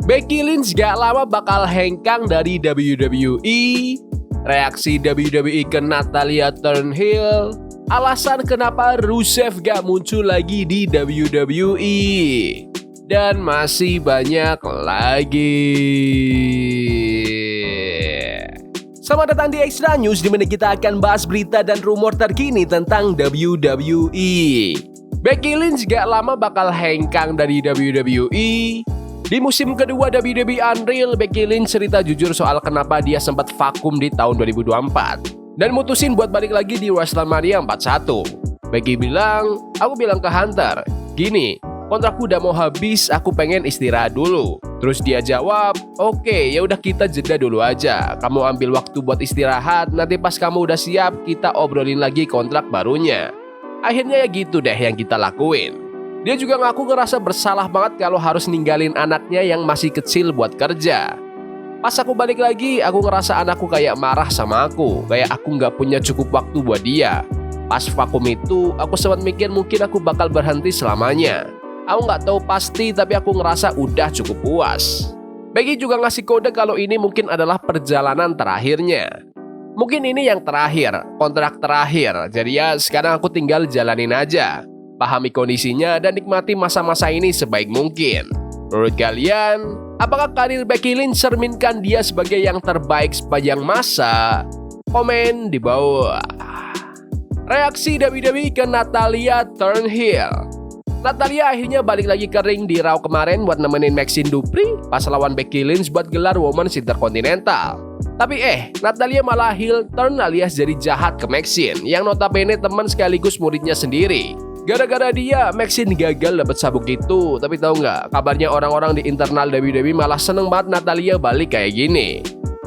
Becky Lynch gak lama bakal hengkang dari WWE. Reaksi WWE ke Natalya Turnhill. Alasan kenapa Rusev gak muncul lagi di WWE. Dan masih banyak lagi. Selamat datang di Extra News, di mana kita akan bahas berita dan rumor terkini tentang WWE. Becky Lynch gak lama bakal hengkang dari WWE. Di musim kedua WWE Unreal, Becky Lynch cerita jujur soal kenapa dia sempat vakum di tahun 2024 dan mutusin buat balik lagi di WrestleMania 41. Becky bilang, aku bilang ke Hunter, gini, kontrakku udah mau habis, aku pengen istirahat dulu. Terus dia jawab, oke, ya udah kita jeda dulu aja. Kamu ambil waktu buat istirahat, nanti pas kamu udah siap, kita obrolin lagi kontrak barunya. Akhirnya ya gitu deh yang kita lakuin. Dia juga ngaku ngerasa bersalah banget kalau harus ninggalin anaknya yang masih kecil buat kerja. Pas aku balik lagi, aku ngerasa anakku kayak marah sama aku, kayak aku nggak punya cukup waktu buat dia. Pas vakum itu, aku sempat mikir mungkin aku bakal berhenti selamanya. Aku nggak tahu pasti, tapi aku ngerasa udah cukup puas. Becky juga ngasih kode kalau ini mungkin adalah perjalanan terakhirnya. Mungkin ini yang terakhir, kontrak terakhir. Jadi ya sekarang aku tinggal jalanin aja. Pahami kondisinya dan nikmati masa-masa ini sebaik mungkin. Menurut kalian, apakah karir Becky Lynch cerminkan dia sebagai yang terbaik sepanjang masa? Komen di bawah. Reaksi WWE ke Natalya Turnhill. Natalya akhirnya balik lagi ke ring di Raw kemarin buat nemenin Maxxine Dupri pas lawan Becky Lynch buat gelar Women's Intercontinental. Tapi Natalya malah heel turn alias jadi jahat ke Maxxine yang notabene teman sekaligus muridnya sendiri. Gara-gara dia, Maxxine gagal dapat sabuk itu. Tapi tahu nggak, kabarnya orang-orang di internal WWE malah seneng banget Natalya balik kayak gini.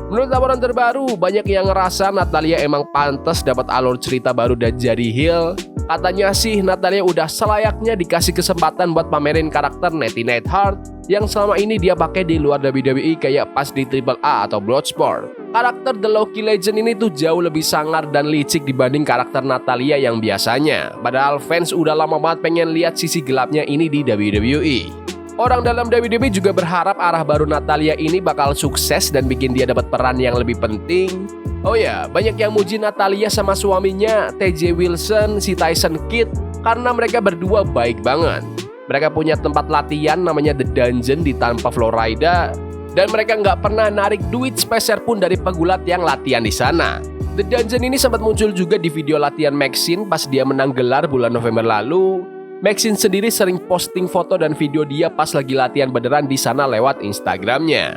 Menurut laporan terbaru, banyak yang ngerasa Natalya emang pantas dapat alur cerita baru dan jadi heel. Katanya sih Natalya udah selayaknya dikasih kesempatan buat pamerin karakter Natty Neidhart yang selama ini dia pakai di luar WWE kayak pas di Triple A atau Bloodsport. Karakter The Loki Legend ini tuh jauh lebih sangar dan licik dibanding karakter Natalya yang biasanya. Padahal fans udah lama banget pengen lihat sisi gelapnya ini di WWE. Orang dalam WWE juga berharap arah baru Natalya ini bakal sukses dan bikin dia dapat peran yang lebih penting. Oh ya, banyak yang muji Natalya sama suaminya, TJ Wilson, si Tyson Kidd, karena mereka berdua baik banget. Mereka punya tempat latihan namanya The Dungeon di Tampa, Florida, dan mereka nggak pernah narik duit sepeser pun dari pegulat yang latihan di sana. The Dungeon ini sempat muncul juga di video latihan Maxxine pas dia menang gelar bulan November lalu. Maxxine sendiri sering posting foto dan video dia pas lagi latihan beneran di sana lewat Instagramnya.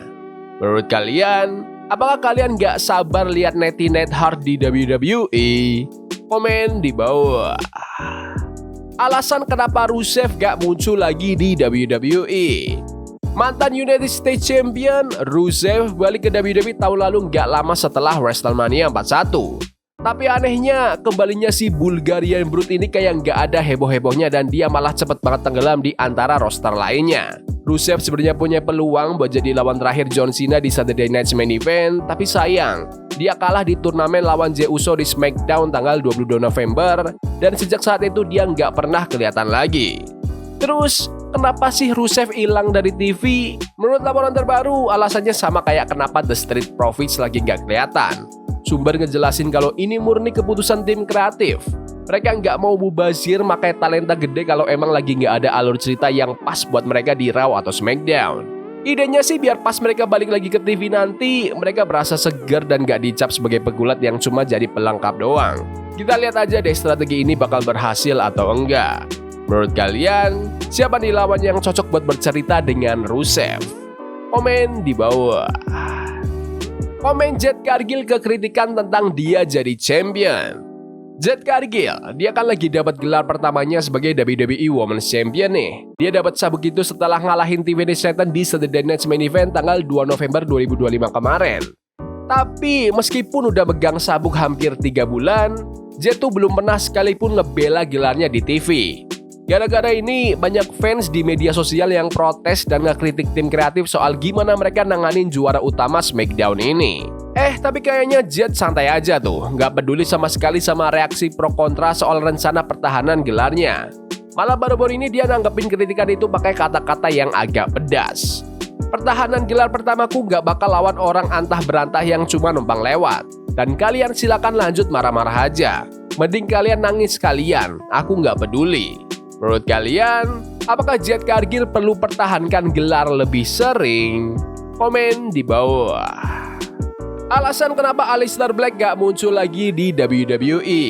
Menurut kalian, apakah kalian gak sabar lihat Natty Neidhart di WWE? Komen di bawah. Alasan kenapa Rusev gak muncul lagi di WWE. Mantan United States Champion, Rusev balik ke WWE tahun lalu gak lama setelah WrestleMania 41. Tapi anehnya, kembalinya si Bulgarian Brute ini kayak gak ada heboh-hebohnya dan dia malah cepet banget tenggelam di antara roster lainnya. Rusev sebenarnya punya peluang buat jadi lawan terakhir John Cena di Saturday Night's Main Event, tapi sayang, dia kalah di turnamen lawan Jey Uso di SmackDown tanggal 22 November, dan sejak saat itu dia nggak pernah kelihatan lagi. Terus, kenapa sih Rusev hilang dari TV? Menurut laporan terbaru, alasannya sama kayak kenapa The Street Profits lagi nggak kelihatan. Sumber ngejelasin kalau ini murni keputusan tim kreatif. Mereka nggak mau mubazir makai talenta gede kalau emang lagi nggak ada alur cerita yang pas buat mereka di Raw atau SmackDown. Idenya sih biar pas mereka balik lagi ke TV nanti, mereka berasa segar dan nggak dicap sebagai pegulat yang cuma jadi pelengkap doang. Kita lihat aja deh strategi ini bakal berhasil atau enggak. Menurut kalian, siapa nih lawan yang cocok buat bercerita dengan Rusev? Komen di bawah. Komen Jade Cargill ke kritikan tentang dia jadi champion. Jade Cargill, dia kan lagi dapat gelar pertamanya sebagai WWE Women's Champion nih. Dia dapat sabuk itu setelah ngalahin Tiffany Stratton di Saturday Night's Main Event tanggal 2 November 2025 kemarin. Tapi meskipun udah megang sabuk hampir 3 bulan, Jade tuh belum pernah sekalipun ngebela gelarnya di TV. Gara-gara ini, banyak fans di media sosial yang protes dan ngekritik tim kreatif soal gimana mereka nanganin juara utama SmackDown ini. Tapi kayaknya Jade santai aja tuh, nggak peduli sama sekali sama reaksi pro kontra soal rencana pertahanan gelarnya. Malah baru-baru ini dia nanggepin kritikan itu pakai kata-kata yang agak pedas. Pertahanan gelar pertamaku gak bakal lawan orang antah berantah yang cuma numpang lewat. Dan kalian silakan lanjut marah-marah aja. Mending kalian nangis sekalian, aku gak peduli. Menurut kalian, apakah Jade Cargill perlu pertahankan gelar lebih sering? Komen di bawah. Alasan kenapa Aleister Black gak muncul lagi di WWE.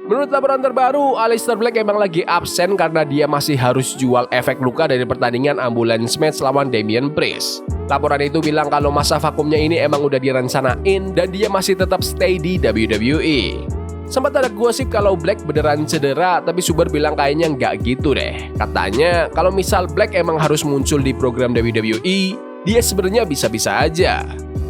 Menurut laporan terbaru, Aleister Black emang lagi absen karena dia masih harus jual efek luka dari pertandingan ambulance match lawan Damian Priest. Laporan itu bilang kalau masa vakumnya ini emang udah direncanain dan dia masih tetap stay di WWE. Sempat ada gosip kalau Black beneran cedera, tapi Suber bilang kayaknya nggak gitu deh. Katanya kalau misal Black emang harus muncul di program WWE, dia sebenarnya bisa-bisa aja.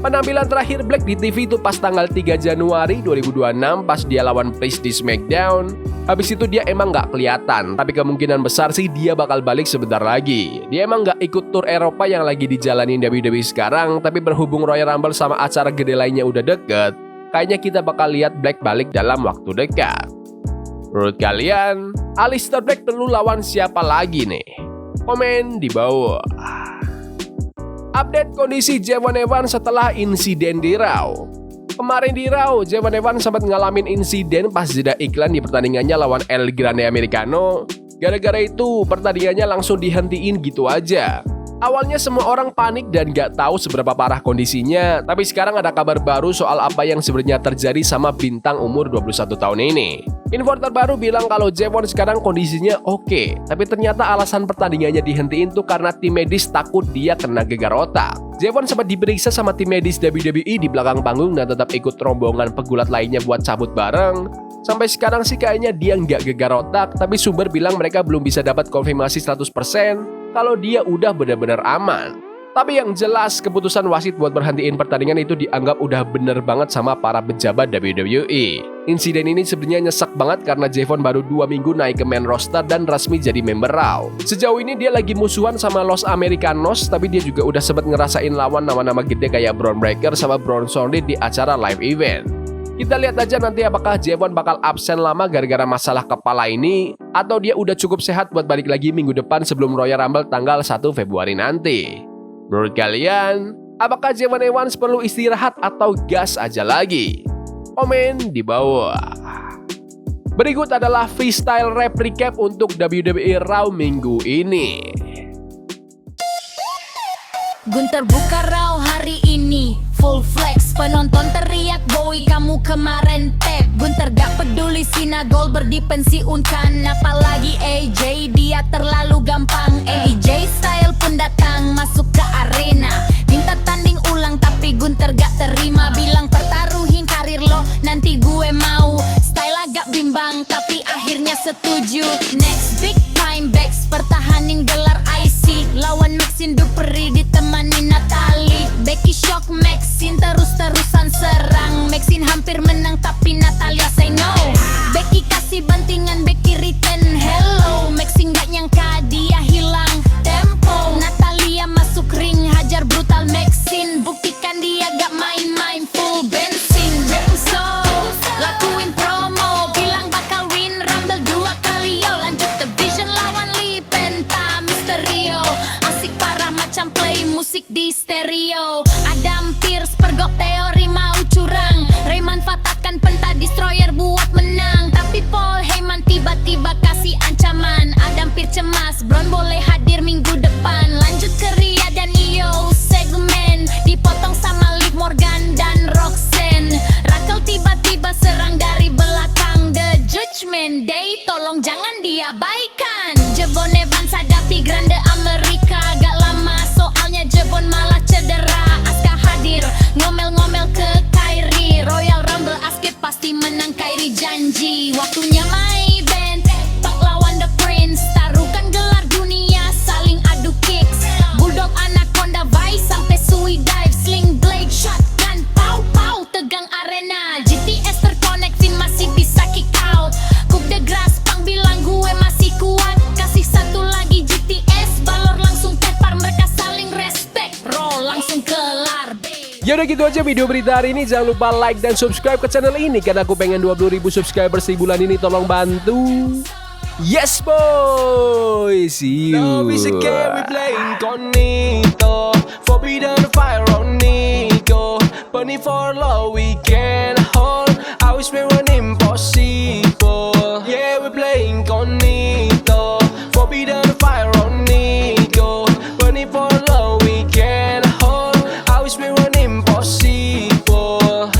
Penampilan terakhir Black di TV itu pas tanggal 3 Januari 2026 pas dia lawan Priest di SmackDown. Habis itu dia emang nggak kelihatan, tapi kemungkinan besar sih dia bakal balik sebentar lagi. Dia emang nggak ikut tour Eropa yang lagi dijalanin WWE sekarang, tapi berhubung Royal Rumble sama acara gede lainnya udah deket, kayaknya kita bakal lihat Black balik dalam waktu dekat. Menurut kalian, Aleister Black perlu lawan siapa lagi nih? Komen di bawah. Update kondisi Javon Evans setelah insiden di Raw. Kemarin di Raw, Javon Evans sempat ngalamin insiden pas jeda iklan di pertandingannya lawan El Grande Americano. Gara-gara itu, pertandingannya langsung dihentiin gitu aja. Awalnya semua orang panik dan gak tahu seberapa parah kondisinya, tapi sekarang ada kabar baru soal apa yang sebenarnya terjadi sama bintang umur 21 tahun ini. Info terbaru bilang kalau Javon sekarang kondisinya oke, tapi ternyata alasan pertandingannya dihentiin tuh karena tim medis takut dia kena gegar otak. Javon sempat diperiksa sama tim medis WWE di belakang panggung dan tetap ikut rombongan pegulat lainnya buat cabut bareng. Sampai sekarang sih kayaknya dia nggak gegar otak, tapi sumber bilang mereka belum bisa dapat konfirmasi 100% kalau dia udah benar-benar aman. Tapi yang jelas keputusan wasit buat berhentiin pertandingan itu dianggap udah bener banget sama para pejabat WWE. Insiden ini sebenarnya nyesek banget karena Javon baru 2 minggu naik ke main roster dan resmi jadi member Raw. Sejauh ini dia lagi musuhan sama Los Americanos, tapi dia juga udah sempat ngerasain lawan nama-nama gede kayak Bron Breakker sama Bronson Reed di acara live event. Kita lihat aja nanti apakah Javon bakal absen lama gara-gara masalah kepala ini, atau dia udah cukup sehat buat balik lagi minggu depan sebelum Royal Rumble tanggal 1 Februari nanti. Menurut kalian, apakah Javon Evans perlu istirahat atau gas aja lagi? Komen di bawah. Berikut adalah freestyle rap recap untuk WWE Raw minggu ini. Gunter buka Raw hari ini, full flex, penonton teriak boy kamu kemarin tag. Gunter gak peduli Cena Goldberg dipensiunkan, apalagi AJ dia terlalu gampang. AJ style pun datang masuk ke arena, minta tanding ulang tapi Gunter gak terima, bilang pertaruhin karir lo nanti gue mau. Style agak bimbang tapi akhirnya setuju. Next big time backs, pertahanin gelar IC lawan Maxine Dupri ditemani Natalie. Becky shock Maxine terus-terusan serang, Maxine hampir menang tapi Natalia say no. Becky kasih bantingan, Becky return hello, Maxine gak nyangka dia hilang tempo. Natalia masuk ring hajar brutal Maxine, buktikan dia gak main-main full bensin. So lakuin promo, bilang bakal win Rumble 2 kali yo, lanjut division lawan Lee Penta Mysterio. Asik parah macam play musik di stereo. Adam Pearce pergok teori mau curang, Ray manfaatkan Penta Destroyer buat menang, tapi Paul Heyman tiba-tiba kasih ancaman. Adam Pearce cemas, Braun boleh hadir minggu depan. Lanjut ke Rhea dan Io segmen, dipotong sama Liv Morgan dan Roxanne. Raquel tiba-tiba serang dari belakang, The Judgment Day tolong jangan diabaikan. Javon Evans hadapi Grande Amerika, gak lama soalnya Javon malah cedera. Asuka hadir ngomel-ngomel ke Kyrie, Royal Rumble Asuka pasti menang, Kyrie janji. Waktunya my band, Pac lawan The Prince, taruhkan gelar dunia saling adu kicks. Bulldog Anaconda Vice sampai Sui Dive, Sling Blade Shotgun pow pow tegang arena. GTS terconnect, Finn masih bisa kick out. Cook the grass, Pang bilang gue masih kuat. Kasih satu lagi GTS, Balor langsung tepar, mereka saling respect. Roll langsung kelar. Yaudah gitu aja video berita hari ini. Jangan lupa like dan subscribe ke channel ini karena aku pengen 20.000 subscriber di bulan ini. Tolong bantu. Yes boy, see you. Love is a game we play incognito. Forbidden fire on Nico. Burning for love we can hold. I wish we were impossible. Yeah, we play incognito.